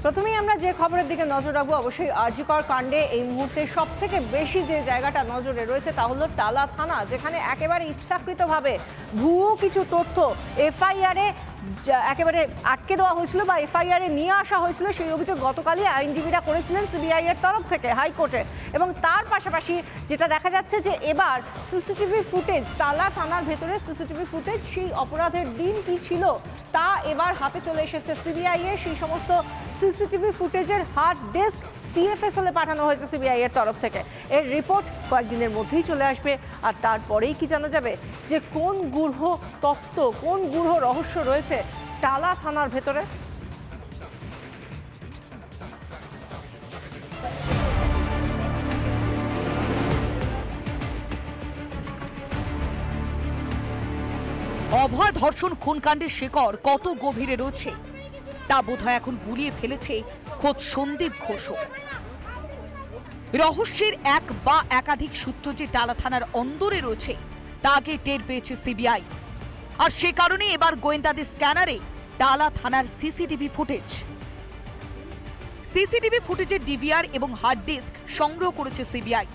প্রথমেই আমরা যে খবরের দিকে নজর রাখবো অবশ্যই আরজি কর কাণ্ডে এই মুহূর্তে সবথেকে বেশি যে জায়গাটা নজরে রয়েছে তা হলো টালা থানা, যেখানে একেবারে ইচ্ছাকৃতভাবে ভুয়ো কিছু তথ্য এফআইআরে একেবারে আটকে দেওয়া হয়েছিল বা এফআইআরে নিয়ে আসা হয়েছিল। সেই অভিযোগ গতকালই আইনজীবীরা করেছিলেন সিবিআই এর তরফ থেকে হাইকোর্টে। এবং তার পাশাপাশি যেটা দেখা যাচ্ছে যে এবার সিসিটিভি ফুটেজ, টালা থানার ভেতরে সিসিটিভি ফুটেজ, সেই অপরাধের দিন কি ছিল তা এবার হাতে চলে এসেছে সিবিআই এর। সেই সমস্ত সিসিটিভি ফুটেজের হার্ড ডিস্ক সিএফএসএল-এ পাঠানো হয়েছে সিবিআই এর তরফ থেকে। এর রিপোর্ট কয়েকদিনের মধ্যেই চলে আসবে। আর তারপরেই কি জানা যাবে যে কোন গূঢ় তত্ত্ব, কোন গূঢ় রহস্য রয়েছে টালা থানার ভেতরে। অভয় ধর্ষণ খুনকাণ্ডের শিকড় কত গভীরে রয়েছে তা বোধহয় এখন গুলিয়ে ফেলেছে খোদ সন্দীপ ঘোষও। রহস্যের এক বা একাধিক সূত্র যে টালা থানার অন্দরে রয়েছে তা আগে টের পেয়েছে সিবিআই। আর সে কারণে এবার গোয়েন্দাদের স্ক্যানারে টালা থানার সিসিটিভি ফুটেজের ডিভিআর এবং হার্ড ডিস্ক সংগ্রহ করেছে সিবিআই।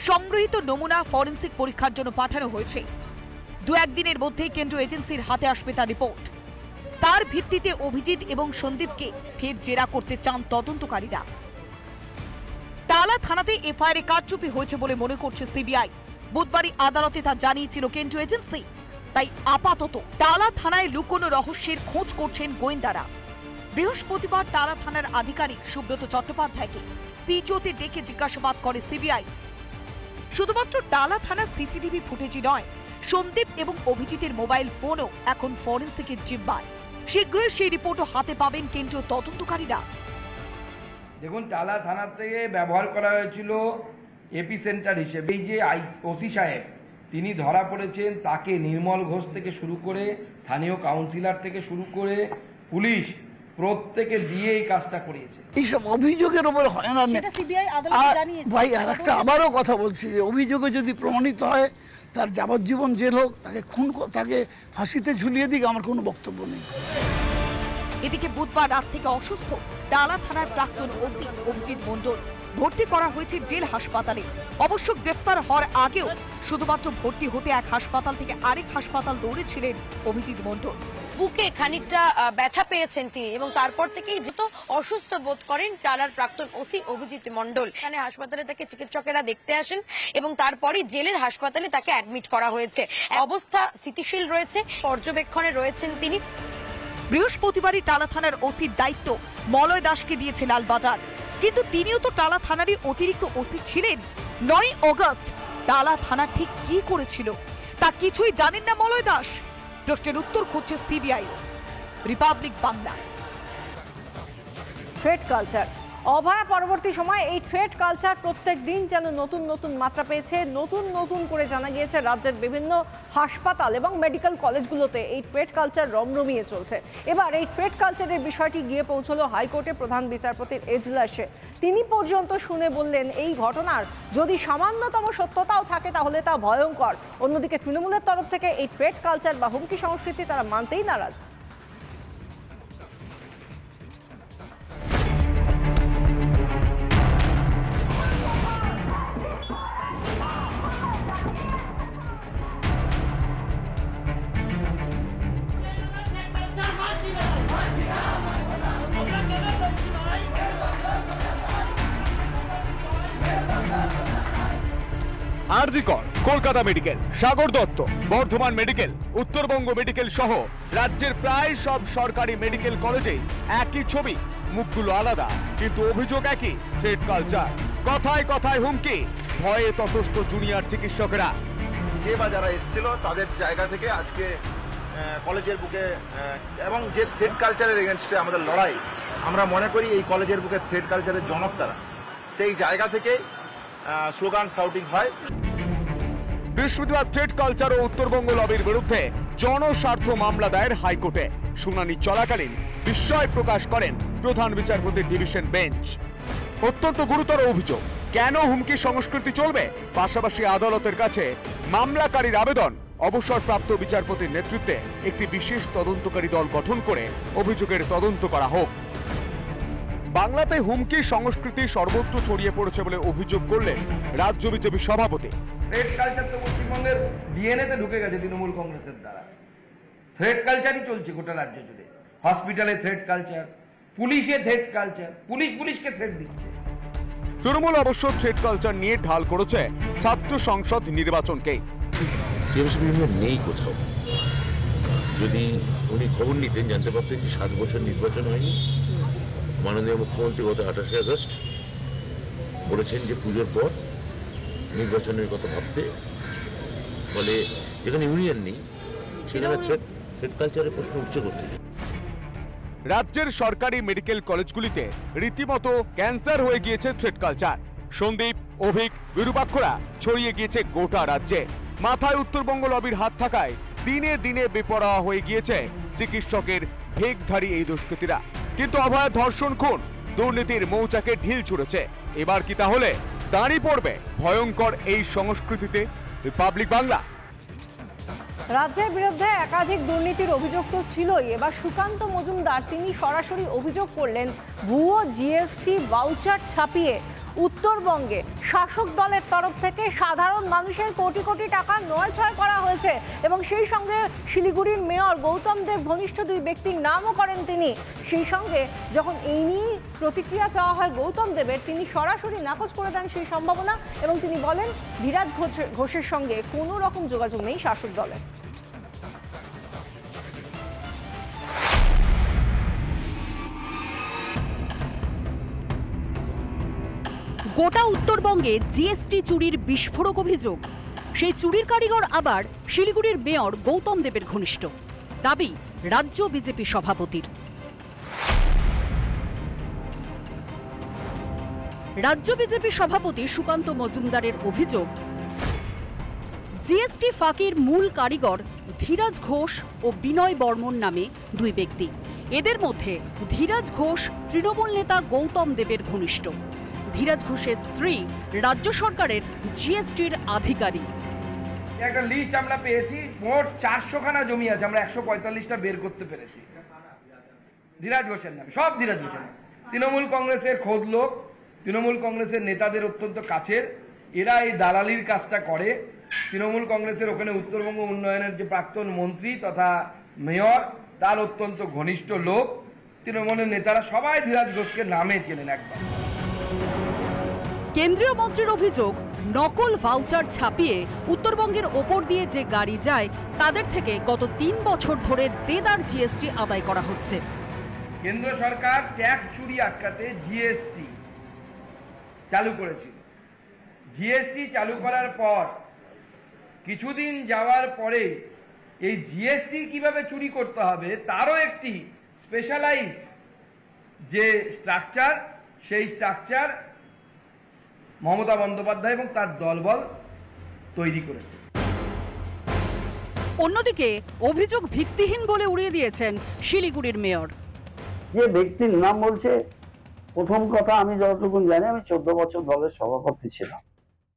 সংগৃহীত নমুনা ফরেনসিক পরীক্ষার জন্য পাঠানো হয়েছে। দু একদিনের মধ্যেই কেন্দ্রীয় এজেন্সির হাতে আসবে তার রিপোর্ট। তার ভিত্তিতে অভিজিৎ এবং সন্দীপকে ফের জেরা করতে চান তদন্তকারীরা। টালা থানাতে এফআইআর কারচুপি হয়েছে বলে মনে করছে সিবিআই। বুধবারই আদালতে তা জানিয়েছিল কেন্দ্রীয় এজেন্সি। তাই আপাতত টালা থানায় লুকোনো রহস্যের খোঁজ করছেন গোয়েন্দারা। বৃহস্পতিবার টালা থানার আধিকারিক সুব্রত চট্টোপাধ্যায়কে সিজিওতে ডেকে জিজ্ঞাসাবাদ করে সিবিআই। শুধুমাত্র টালা থানার সিসিটিভি ফুটেজই নয়, সন্দীপ এবং অভিজিতের মোবাইল ফোনও এখন ফরেনসিকের জিম্মায়। শীঘ্রই সেই রিপোর্টও হাতে পাবেন কেন্দ্রীয় তদন্তকারীরা। দেখুন, টালা থানা থেকে ব্যবহার করা হয়েছিল এপি সেন্টার হিসেবে। এই যে ওসি সাহেব তিনি ধরা পড়েছেন, তাকে নির্মল ঘোষ থেকে শুরু করে স্থানীয় কাউন্সিলর থেকে শুরু করে পুলিশ প্রত্যেকে দিয়ে এই কাজটা করিয়েছে। এইসব অভিযোগের উপর হয় না ভাই। আর একটা আবারও কথা বলছি যে অভিযোগে যদি প্রমাণিত হয় তার যাবজ্জীবন জেল হোক, তাকে ফাঁসিতে ঝুলিয়ে দিক, আমার কোনো বক্তব্য নেই। এদিকে বুধবার রাত থেকে অসুস্থ টালা থানার প্রাক্তন ওসি অভিজিৎ মণ্ডল ভর্তি করা হয়েছে জেল হাসপাতালে। অবশ্য গ্রেফতার হওয়ার আগেও শুধুমাত্র ভর্তি হতে এক হাসপাতাল থেকে আরেক হাসপাতাল দৌড়েছিলেন অভিজিৎ মণ্ডল। বুকে খানিকটা ব্যথা পেয়েছেন তিনি এবং তারপর থেকেই যেহেতু অসুস্থ বোধ করেন টালার প্রাক্তন ওসি অভিজিৎ মণ্ডল। এখানে হাসপাতালে তাকে চিকিৎসকেরা দেখতে আসেন এবং তারপরে জেলের হাসপাতালে তাকে অ্যাডমিট করা হয়েছে। অবস্থা স্থিতিশীল রয়েছে, পর্যবেক্ষণে রয়েছেন তিনি। বৃহস্পতিবারই টালা থানার ওসির দায়িত্ব মলয় দাসকে দিয়েছে লালবাজার, কিন্তু তিনিও তো টালা থানারই অতিরিক্ত ওসি ছিলেন। 9 আগস্ট টালা থানা ঠিক কি করেছিল তা কিছুই জানেন না মলয় দাস। প্রশ্নের উত্তর খুঁজছে CBI. Republic Bangla. Threat culture Abhaya পরবর্তী সময় এই থ্রেড কালচার প্রত্যেক দিন যেন নতুন নতুন মাত্রা পেয়েছে। নতুন নতুন করে জানা গিয়েছে রাজ্যের বিভিন্ন হাসপাতাল এবং মেডিকেল কলেজগুলোতে এই থ্রেড কালচার রমরমিয়ে চলছে। এবার এই থ্রেড কালচারের বিষয়টি গিয়ে পৌঁছলো হাইকোর্টে প্রধান বিচারপতির এজলাসে। তিনি পর্যন্ত শুনে বললেন এই ঘটনার যদি সামান্যতম সত্যতাও থাকে তাহলে তা ভয়ঙ্কর। অন্যদিকে তৃণমূলের তরফ থেকে এই থ্রেড কালচার বা হুমকি সংস্কৃতি তারা মানতেই নারাজ। আরজি কর, Kolkata medical, Sagar Dutta, Bardhaman medical, Uttarbanga medical সহ রাজ্যের প্রায় সব সরকারি মেডিকেল কলেজে একই ছবি। মুখগুলো আলাদা কিন্তু অভিযোগ একই, থ্রেড কালচার। কথায় কথায় হুমকি, ভয়ে ততস্থ জুনিয়র চিকিৎসকেরা। যে বা যারা এসেছিল তাদের জায়গা থেকে আজকে কলেজের বুকে এবং যে থ্রেড কালচারের এগেনস্টে আমাদের লড়াই, আমরা মনে করি এই কলেজের বুকে থ্রেড কালচারের জনক তারা। সেই জায়গা থেকে স্লোগান শাউটিং হয়। বৃহস্পতিবার থ্রেড কালচার ও উত্তরবঙ্গ লবির বিরুদ্ধে জনস্বার্থ মামলা দায়ের হাইকোর্টে। শুনানি চলাকালীন বিস্ময় প্রকাশ করেন প্রধান বিচারপতির ডিভিশন বেঞ্চ। অত্যন্ত গুরুতর অভিযোগ, কেন হুমকি সংস্কৃতি চলবে? পাশাপাশি আদালতের কাছে মামলাকারীর আবেদন অবসরপ্রাপ্ত বিচারপতির নেতৃত্বে একটি বিশেষ তদন্তকারী দল গঠন করে অভিযোগের তদন্ত করা হোক। বাংলাতে হুমকি সংস্কৃতি সর্বত্র ছড়িয়ে পড়েছে বলে অভিযোগ করলেন রাজ্য বিজেপি সভাপতি। থ্রেড কালচার তো পশ্চিমবঙ্গের ডিএনএতে ঢুকে গেছে তৃণমূল কংগ্রেসের দ্বারা। থ্রেড কালচারই চলছে গোটা রাজ্য জুড়ে। হসপিটালে থ্রেড কালচার, পুলিশে থ্রেড কালচার, পুলিশকে থ্রেড দিচ্ছে। তৃণমূল অবশ্য থ্রেড কালচার নিয়ে ঢাল করেছে ছাত্র সংসদ নির্বাচনকে। নেই কোথাও। যদি উনি খবর নিতেন জানতে পারতেন যে 7 বছর নির্বাচন হয়নি। মাননীয় মুখ্যমন্ত্রী গত 28 আগস্ট বলেছেন যে পুজোর পর নির্বাচনের কথা ভাবতে, ফলে যেখানে ইউনিয়ন নেই সেখানে থ্রেড কালচারের প্রশ্ন উঠছে করতে। রাজ্যের সরকারি মেডিকেল কলেজগুলিতে রীতিমতো ক্যান্সার হয়ে গিয়েছে থ্রেড কালচার। সন্দীপ, অভিক, বিরূপাক্ষরা ছড়িয়ে গিয়েছে গোটা রাজ্যে। মাথায় উত্তরবঙ্গ লবির হাত থাকায় দিনে দিনে বেপরোয়া হয়ে গিয়েছে চিকিৎসকের ভেগধারী এই দুষ্কৃতীরা। কিন্তু অভয়া ধর্ষণ খুন দুর্নীতির মৌচাকে ঢিল ছুড়েছে। এবার কি তাহলে দাঁড়িয়ে পড়বে ভয়ঙ্কর এই সংস্কৃতিতে রিপাবলিক বাংলা? রাজ্যের বিরুদ্ধে একাধিক দুর্নীতির অভিযোগ তো ছিলই, এবার সুকান্ত মজুমদার তিনি সরাসরি অভিযোগ করলেন ভুয়ো জিএসটি ভাউচার ছাপিয়ে উত্তরবঙ্গে শাসক দলের তরফ থেকে সাধারণ মানুষের কোটি কোটি টাকা নয়ছয় করা হয়েছে এবং সেই সঙ্গে শিলিগুড়ির মেয়র গৌতম দেব ঘনিষ্ঠ 2 ব্যক্তির নামও করেন তিনি। সেই সঙ্গে যখন এই নিয়ে প্রতিক্রিয়া চাওয়া হয় গৌতম দেবের, তিনি সরাসরি নাকচ করে দেন সেই সম্ভাবনা এবং তিনি বলেন ধীরাজ ঘোষের সঙ্গে কোনো রকম যোগাযোগ নেই শাসক দলের। গোটা উত্তরবঙ্গে জিএসটি চুরির বিস্ফোরক অভিযোগ। সেই চুরির কারিগর আবার শিলিগুড়ির মেয়র গৌতম দেবের ঘনিষ্ঠ, দাবি রাজ্য বিজেপি সভাপতির। রাজ্য বিজেপি সভাপতি সুকান্ত মজুমদারের অভিযোগ, জিএসটি ফাঁকির মূল কারিগর ধীরাজ ঘোষ ও বিনয় বর্মন নামে 2 ব্যক্তি। এদের মধ্যে ধীরাজ ঘোষ তৃণমূল নেতা গৌতম দেবের ঘনিষ্ঠ। ধীরাজ ঘোষের স্ত্রী রাজ্য সরকারের জিএসটির আধিকারিক। একটা লিস্ট আমরা পেয়েছি, মোট 400 খানা জমি আছে, আমরা 145টা বের করতে পেরেছি ধীরাজ ঘোষের নামে, সব ধীরাজ ঘোষের নামে। তৃণমূল কংগ্রেসের খোদ লোক, তৃণমূল কংগ্রেসের নেতাদের অত্যন্ত কাছের, এরা এই দালালির কাজটা করে। তৃণমূল কংগ্রেসের ওখানে উত্তরবঙ্গ উন্নয়নের যে প্রাক্তন মন্ত্রী তথা মেয়র, তার অত্যন্ত ঘনিষ্ঠ লোক। তৃণমূলের নেতারা সবাই ধীরাজ ঘোষকে নামে চেনেন একবার। কেন্দ্রীয় মন্ত্রীর অভিযোগ, নকল ভাউচার ছাপিয়ে উত্তরবঙ্গের ওপর দিয়ে যে গাড়ি যায় তাদের থেকে গত 3 বছর ধরে দেদার জিএসটি আদায় করা হচ্ছে। কেন্দ্র সরকার ট্যাক্স চুরি আটকাতে জিএসটি চালু করেছিল। জিএসটি চালু করার পর কিছুদিন যাওয়ার পরে এই জিএসটি কিভাবে চুরি করতে হবে তারও একটি স্পেশালাইজড যে স্ট্রাকচার, সেই স্ট্রাকচার মমতা বন্দ্যোপাধ্যায় এবং তার দলবল তৈরি করেছে। অন্যদিকে অভিযোগ ভিত্তিহীন বলে উড়িয়ে দিয়েছেন শিলিগুড়ির মেয়র। যে ব্যক্তির নাম বলছে, প্রথম কথা আমি যতটুকু জানি আমি 14 বছর দলের সভাপতি ছিলাম,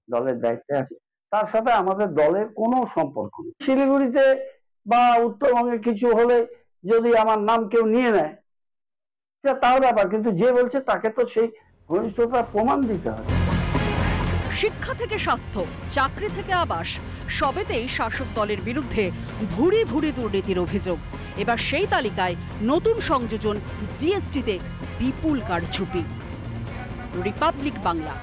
দলের দায়িত্বে আছি, তার সাথে আমাদের দলের কোনো সম্পর্ক নেই। শিলিগুড়িতে বা উত্তরবঙ্গে কিছু হলে যদি আমার নাম কেউ নিয়ে নেয় সেটা তার ব্যাপার, কিন্তু যে বলছে তাকে তো সেই ঘনিষ্ঠতার প্রমাণ দিতে হবে। শিক্ষা থেকে স্বাস্থ্য, চাকরি থেকে আবাস, সবেতেই শাসক দলের বিরুদ্ধে ভুরি ভুরি দুর্নীতির অভিযোগ। এবার সেই তালিকায় নতুন সংযোজন জিএসটিতে বিপুল কারচুপি। রিপাবলিক বাংলা।